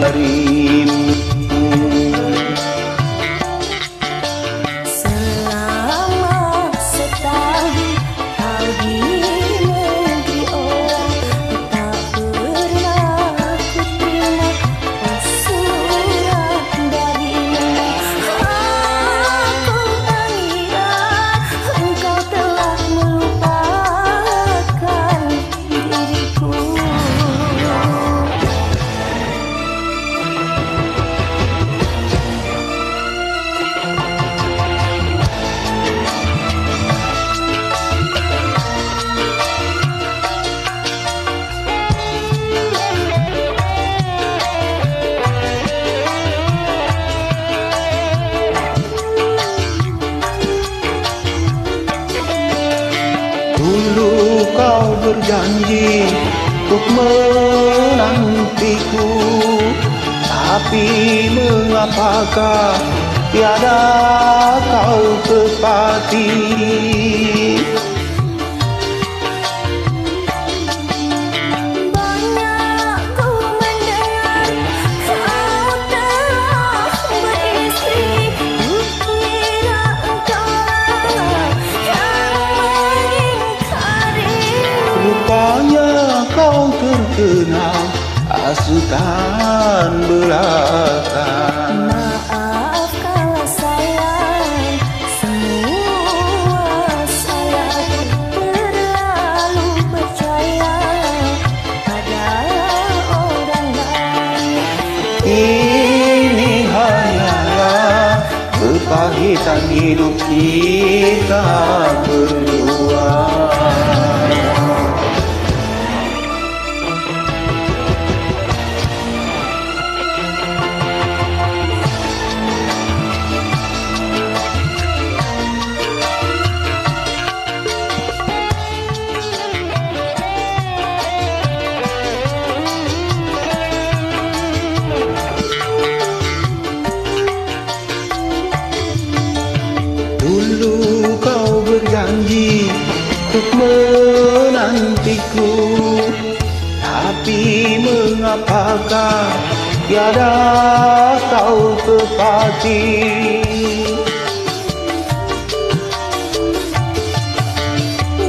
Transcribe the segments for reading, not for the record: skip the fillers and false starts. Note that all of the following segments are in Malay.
darimu. Selama setahun kau di negeri orang, tak pernah ku terima surat darimu. Aku mengira engkau telah melupakan diriku. Dulu kau berjanji untuk menantiku, tapi mengapakah tiada kau tepati? Banyak ku mendengar kau telah beristri, kukira engkaulah yang mengingkari. Rupanya kau terkena hasutan belaka. Maaf kalau sayang, semua salahku, terlalu percaya pada orang lain. Ini hanyalah kepahitan hidup kita berdua. Dulu kau berjanji untuk menantiku, tapi mengapakah tiada kau tepati?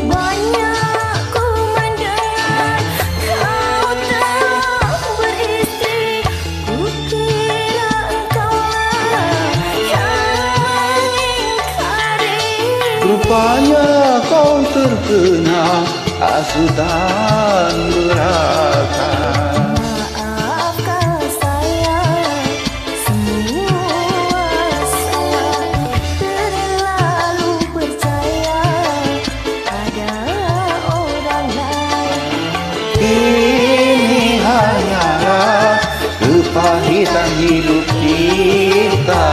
Banyak ku mendengar kau telah beristri, kukira engkaulah yang mengingkari. Rupanya kau terkena hasutan belaka. Maaf kalau sayang, semua salahku, terlalu percaya pada orang lain. Ini hanyalah kepahitan hidup kita